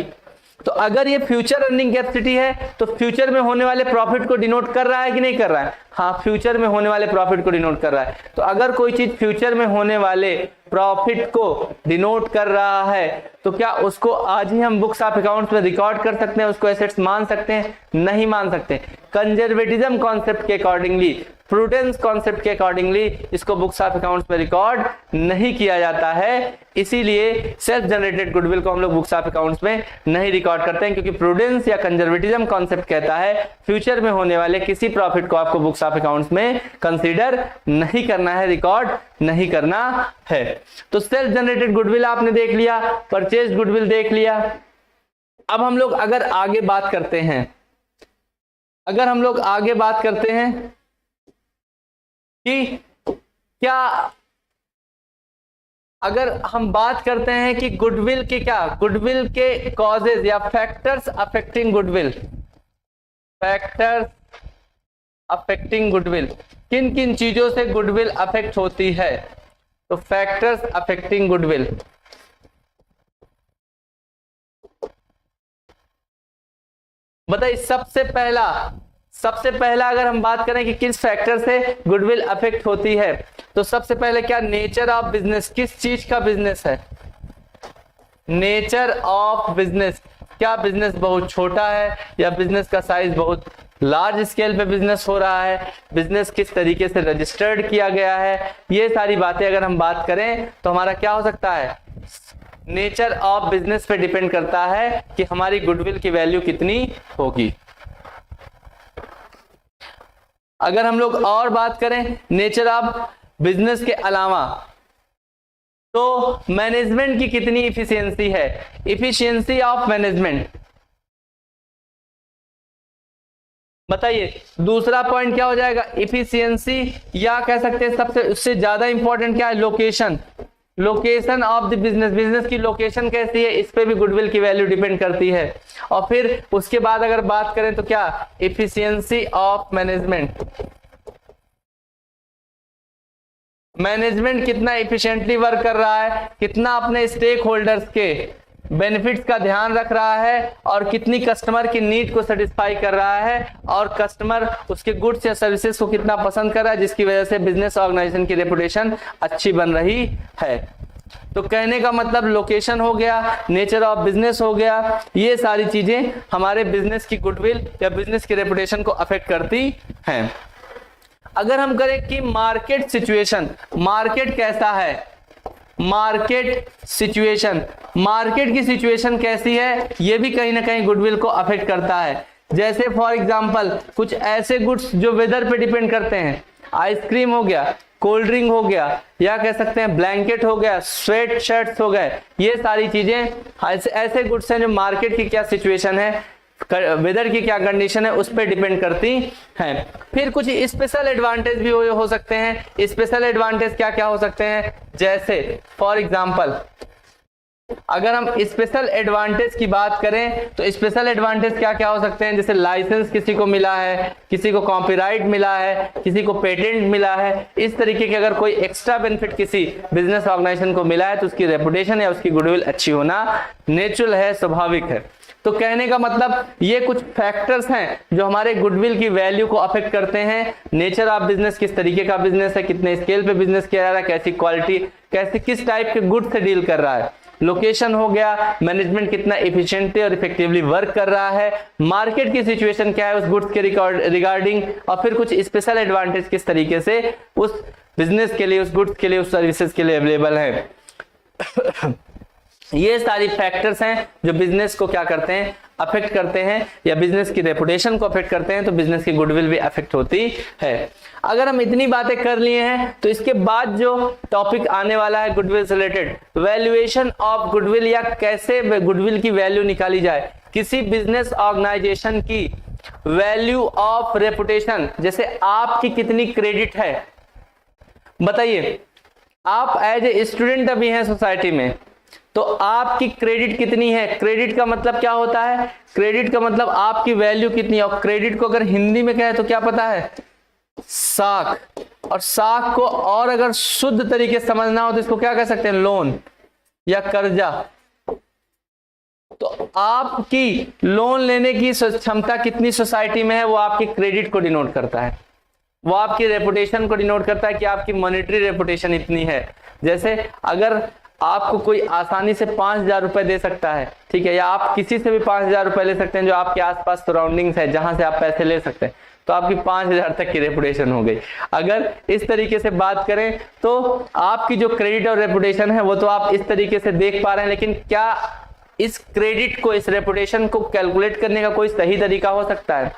तो अगर ये फ्यूचर अर्निंग कैपेसिटी है तो फ्यूचर में होने वाले प्रॉफिट को डिनोट कर रहा है कि नहीं कर रहा है? हाँ, फ्यूचर में होने वाले प्रॉफिट को डिनोट कर रहा है। तो अगर कोई चीज फ्यूचर में होने वाले प्रॉफिट को डिनोट कर रहा है तो क्या उसको आज ही हम बुक्स ऑफ अकाउंट्स में रिकॉर्ड कर सकते हैं? उसको एसेट्स मान सकते हैं? नहीं मान सकते। कंजर्वेटिज्म कॉन्सेप्ट के अकॉर्डिंगली, प्रूडेंस कॉन्सेप्ट के अकॉर्डिंगली इसको बुक्स ऑफ अकाउंट्स में रिकॉर्ड नहीं किया जाता है। इसीलिए सेल्फ जनरेटेड गुडविल को हम लोग बुक्स ऑफ अकाउंट्स में नहीं रिकॉर्ड करते हैं, क्योंकि प्रूडेंस या कंजर्वेटिज्म कॉन्सेप्ट कहता है फ्यूचर में होने वाले किसी प्रॉफिट को आपको बुक्स ऑफ अकाउंट्स में कंसीडर नहीं करना है, रिकॉर्ड नहीं करना है। तो सेल्फ जनरेटेड गुडविल आपने देख लिया, परचेज गुडविल देख लिया। अब हम लोग अगर आगे बात करते हैं, कि क्या, अगर हम बात करते हैं कि गुडविल के क्या, गुडविल के कॉजेज या factors affecting goodwill, factors affecting goodwill, किन किन चीजों से गुडविल अफेक्ट होती है? तो फैक्टर्स अफेक्टिंग गुडविल, बताइए सबसे पहला अगर हम बात करें कि किस फैक्टर से गुडविल अफेक्ट होती है, तो सबसे पहले क्या, नेचर ऑफ बिजनेस, किस चीज का बिजनेस है, नेचर ऑफ बिजनेस, क्या बिजनेस बहुत छोटा है या बिजनेस का साइज बहुत लार्ज स्केल पे बिजनेस हो रहा है, बिजनेस किस तरीके से रजिस्टर्ड किया गया है, ये सारी बातें अगर हम बात करें तो हमारा क्या हो सकता है, नेचर ऑफ बिजनेस पे डिपेंड करता है कि हमारी गुडविल की वैल्यू कितनी होगी। अगर हम लोग और बात करें नेचर ऑफ बिजनेस के अलावा, तो मैनेजमेंट की कितनी इफिशियंसी है, इफिशियंसी ऑफ मैनेजमेंट, बताइए दूसरा पॉइंट क्या हो जाएगा, इफिशियंसी, या कह सकते हैं सबसे उससे ज्यादा इंपॉर्टेंट क्या है, location of the business, business की लोकेशन कैसी है, इस पे भी गुडविल की वैल्यू डिपेंड करती है। और फिर उसके बाद अगर बात करें तो क्या, इफिशियंसी ऑफ मैनेजमेंट, मैनेजमेंट कितना इफिशिएंटली वर्क कर रहा है, कितना अपने स्टेक होल्डर्स के बेनिफिट्स का ध्यान रख रहा है, और कितनी कस्टमर की नीड को सेटिस्फाई कर रहा है, और कस्टमर उसके गुड्स या सर्विसेज को कितना पसंद कर रहा है, जिसकी वजह से बिजनेस ऑर्गेनाइजेशन की रेपुटेशन अच्छी बन रही है। तो कहने का मतलब लोकेशन हो गया, नेचर ऑफ बिजनेस हो गया, ये सारी चीजें हमारे बिजनेस की गुडविल या बिजनेस की रेपुटेशन को अफेक्ट करती हैं। अगर हम करें कि मार्केट सिचुएशन, मार्केट कैसा है, मार्केट सिचुएशन, मार्केट की सिचुएशन कैसी है, ये भी कहीं ना कहीं गुडविल को अफेक्ट करता है। जैसे फॉर एग्जांपल कुछ ऐसे गुड्स जो वेदर पे डिपेंड करते हैं, आइसक्रीम हो गया, कोल्ड ड्रिंक हो गया, या कह सकते हैं ब्लैंकेट हो गया, स्वेट शर्ट्स हो गए, ये सारी चीजें ऐसे गुड्स हैं जो मार्केट की क्या सिचुएशन है, वेदर की क्या कंडीशन है, उस पर डिपेंड करती हैं। फिर कुछ स्पेशल एडवांटेज भी हो सकते हैं। स्पेशल एडवांटेज क्या क्या हो सकते हैं, जैसे फॉर एग्जांपल अगर हम स्पेशल एडवांटेज की बात करें तो स्पेशल एडवांटेज क्या क्या हो सकते हैं, जैसे लाइसेंस किसी को मिला है, किसी को कॉपीराइट मिला है, किसी को पेटेंट मिला है, इस तरीके के अगर कोई एक्स्ट्रा बेनिफिट किसी बिजनेस ऑर्गेनाइजेशन को मिला है तो उसकी रेपुटेशन या उसकी गुडविल अच्छी होना नेचुरल है, स्वाभाविक है। तो कहने का मतलब ये कुछ फैक्टर्स हैं जो हमारे गुडविल की वैल्यू को अफेक्ट करते हैं। नेचर ऑफ बिजनेस, किस तरीके का बिजनेस है, कितने स्केल पे बिजनेस किया जा रहा है, कैसी क्वालिटी, कैसे किस टाइप के गुड से डील कर रहा है, लोकेशन हो गया, मैनेजमेंट कितना एफिशिएंटली और इफेक्टिवली वर्क कर रहा है, मार्केट की सिचुएशन क्या है उस गुड्स के रिगार्डिंग, और फिर कुछ स्पेशल एडवांटेज किस तरीके से उस बिजनेस के लिए, उस गुड्स के लिए, उस सर्विसेज के लिए अवेलेबल है। ये सारी फैक्टर्स हैं जो बिजनेस को क्या करते हैं, अफेक्ट करते हैं, या बिजनेस की रेपुटेशन को अफेक्ट करते हैं, तो बिजनेस की गुडविल भी अफेक्ट होती है। अगर हम इतनी बातें कर लिए हैं तो इसके बाद जो टॉपिक आने वाला है गुडविल से रिलेटेड, वैल्यूएशन ऑफ गुडविल, या कैसे गुडविल की वैल्यू निकाली जाए, किसी बिजनेस ऑर्गेनाइजेशन की वैल्यू ऑफ रेपुटेशन, जैसे आपकी कितनी क्रेडिट है, बताइए आप एज ए स्टूडेंट अभी हैं सोसाइटी में, तो आपकी क्रेडिट कितनी है। क्रेडिट का मतलब क्या होता है, क्रेडिट का मतलब आपकी वैल्यू कितनी है, और क्रेडिट को अगर हिंदी में कहें तो क्या पता है, साख, और साख को और अगर शुद्ध तरीके से समझना हो तो इसको क्या कह सकते हैं, लोन या कर्जा। तो आपकी लोन लेने की क्षमता कितनी सोसाइटी में है, वो आपकी क्रेडिट को डिनोट करता है, वो आपकी रेपुटेशन को डिनोट करता है कि आपकी मॉनेटरी रेपुटेशन इतनी है। जैसे अगर आपको कोई आसानी से 5,000 रुपए दे सकता है, ठीक है, या आप किसी से भी 5,000 रुपए ले सकते हैं जो आपके आसपास सराउंडिंग्स है जहां से आप पैसे ले सकते हैं, तो आपकी 5,000 तक की रेपुटेशन हो गई। अगर इस तरीके से बात करें तो आपकी जो क्रेडिट और रेपुटेशन है वो तो आप इस तरीके से देख पा रहे हैं, लेकिन क्या इस क्रेडिट को, इस रेपुटेशन को कैलकुलेट करने का कोई सही तरीका हो सकता है,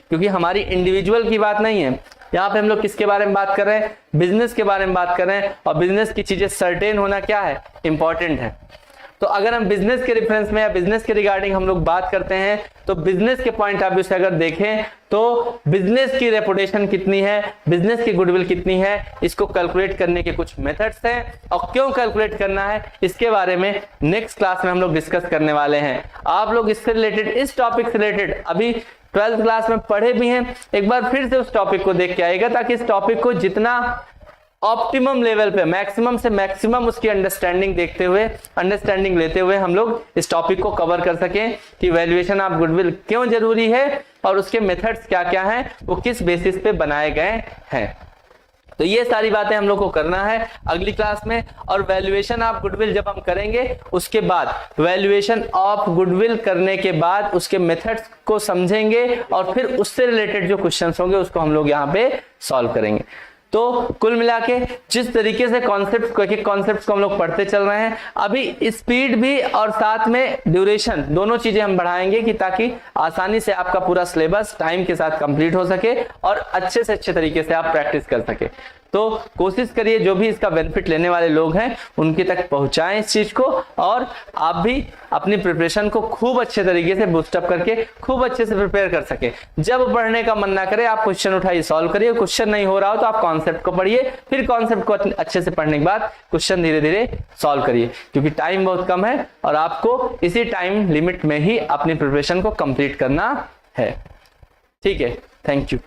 क्योंकि हमारी इंडिविजुअल की बात नहीं है। यहाँ पे हम लोग किसके बारे में बात कर रहे हैं, बिजनेस के बारे में बात कर रहे हैं, और बिजनेस की चीजें सर्टेन होना क्या है, इंपॉर्टेंट है। तो अगर हम बिजनेस के रेफरेंस में या बिजनेस के रिगार्डिंग हम लोग बात करते हैं तो बिजनेस के पॉइंट ऑफ व्यू से अगर देखें तो बिजनेस की रेपुटेशन कितनी है, बिजनेस की गुडविल कितनी है, इसको कैलकुलेट करने के कुछ मेथड्स हैं, और क्यों कैलकुलेट करना है इसके बारे में नेक्स्ट क्लास में हम लोग डिस्कस करने वाले हैं। आप लोग इससे रिलेटेड, इस टॉपिक से रिलेटेड अभी 12th क्लास में पढ़े भी हैं, एक बार फिर से उस टॉपिक को देख के आएगा, ताकि इस टॉपिक को जितना ऑप्टिमम लेवल पे मैक्सिमम से मैक्सिमम उसकी अंडरस्टैंडिंग लेते हुए हम लोग इस टॉपिक को कवर कर सकें कि वैल्यूएशन ऑफ गुडविल क्यों जरूरी है और उसके मेथड्स क्या क्या हैं, वो किस बेसिस पे बनाए गए हैं। तो ये सारी बातें हम लोग को करना है अगली क्लास में। और वैल्यूएशन ऑफ गुडविल जब हम करेंगे उसके बाद वैल्यूएशन ऑफ गुडविल करने के बाद उसके मेथड्स को समझेंगे और फिर उससे रिलेटेड जो क्वेश्चंस होंगे उसको हम लोग यहाँ पे सॉल्व करेंगे। तो कुल मिला के जिस तरीके से कॉन्सेप्ट्स को हम लोग पढ़ते चल रहे हैं, अभी स्पीड भी और साथ में ड्यूरेशन दोनों चीजें हम बढ़ाएंगे कि ताकि आसानी से आपका पूरा सिलेबस टाइम के साथ कंप्लीट हो सके और अच्छे से अच्छे तरीके से आप प्रैक्टिस कर सके। तो कोशिश करिए जो भी इसका बेनिफिट लेने वाले लोग हैं उनके तक पहुंचाएं इस चीज को, और आप भी अपनी प्रिपरेशन को खूब अच्छे तरीके से बूस्टअप करके खूब अच्छे से प्रिपेयर कर सके। जब पढ़ने का मन ना करे आप क्वेश्चन उठाइए, सॉल्व करिए। क्वेश्चन नहीं हो रहा हो तो आप कॉन्सेप्ट को पढ़िए, फिर कॉन्सेप्ट को अच्छे से पढ़ने के बाद क्वेश्चन धीरे धीरे सॉल्व करिए, क्योंकि टाइम बहुत कम है और आपको इसी टाइम लिमिट में ही अपनी प्रिपरेशन को कंप्लीट करना है। ठीक है, थैंक यू।